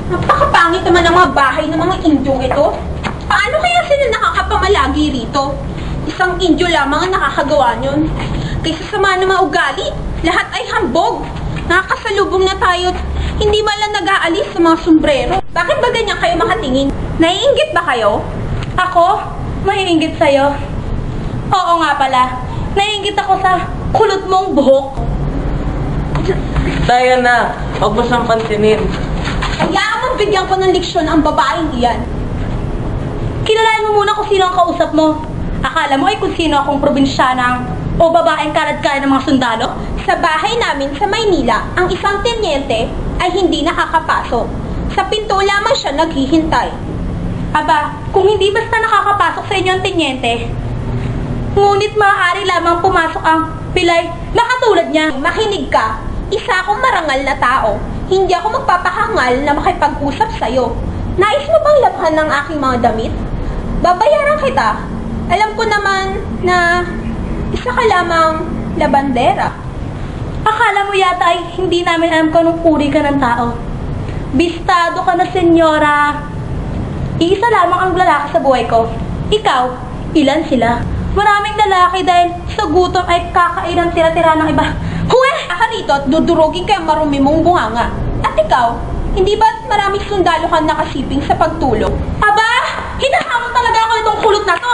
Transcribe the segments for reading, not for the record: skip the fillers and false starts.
Napakapangit naman ang mga bahay ng mga Indyong ito. Paano kaya sila nakakapamalagi rito? Isang Indyo lamang ang nakakagawa niyon. Kaysa sama ng mga ugali, lahat ay hambog. Nakakasalubong na tayo, hindi man lang nag-aalis sa mga sombrero. Bakit ba ganyan kayo makatingin? Naiinggit ba kayo? Ako? Maiinggit sa'yo? Oo nga pala. Naiinggit ako sa kulot mong buhok. Tayo na, huwag mo siyang pansinin. Hayaan mong bigyan ko ng leksyon ang babaeng iyan. Kilalain mo muna kung sino ang kausap mo. Akala mo ay kung sino akong probinsyanang o babaeng kalad-kalad ng mga sundalo? Sa bahay namin sa Maynila, ang isang tenyente ay hindi nakakapasok. Sa pinto lamang siya naghihintay. Aba, kung hindi basta nakakapasok sa inyo ang tenyente, ngunit maaari lamang pumasok ang pilay na katulad niya. Makinig ka, isa akong marangal na tao. Hindi ako magpapahangal na makipag-usap sa'yo. Nais mo bang labhan ng aking mga damit? Babayaran kita. Alam ko naman na isa ka lamang labandera. Akala mo yata ay hindi namin alam kung anong uri ka ng tao. Bistado ka na, senyora. Iisa lamang ang lalaki sa buhay ko. Ikaw, ilan sila? Maraming lalaki dahil sa gutom ay kakain ng tira-tira ng iba. Huwe! Aka rito at dudurugin ka ang marumi mong bunganga. At ikaw, hindi ba maraming sundalo kang nakasiping sa pagtulog? Aba! Hinahamon talaga ako itong kulot na to!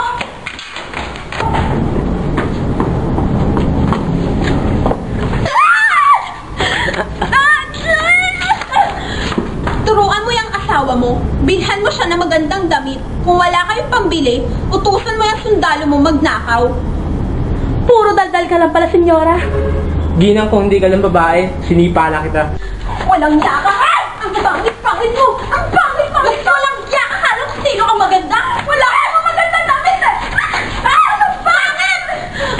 Turuan mo yung asawa mo, bilhan mo siya ng magandang damit. Kung wala kayong pambili, utusan mo yung sundalo mo magnakaw. Puro daldal ka lang pala, senyora. Ginang, kung hindi ka lang babae, sinipa na kita. Walang yaka! Ay! Ang pangit-pangit mo! Ang pangit-pangit mo! Walang yaka! Kala ko sino ang maganda? Wala kang magandang damit! Ang pangit!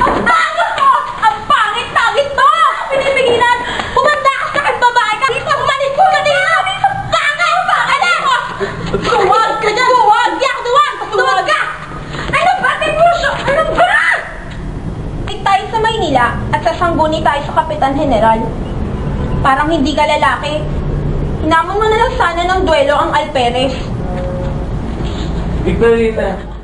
Ang pangit mo! Ang pangit-pangit mo! Pinipigilan! Pumanda ka sa akin, babae ka! Isang malit ko na nila! Pangit! Pangit mo! Duwag ka dyan! Duwag! Yak! Duwag! Duwag ka! Ano ba? Tipuso! Ano ba? Ay tayo sa Maynila at sasangguni tayo sa Kapitan General. Parang hindi ka lalaki. Hinamon mo na lang sana ng duelo ang Alperes. Victorita.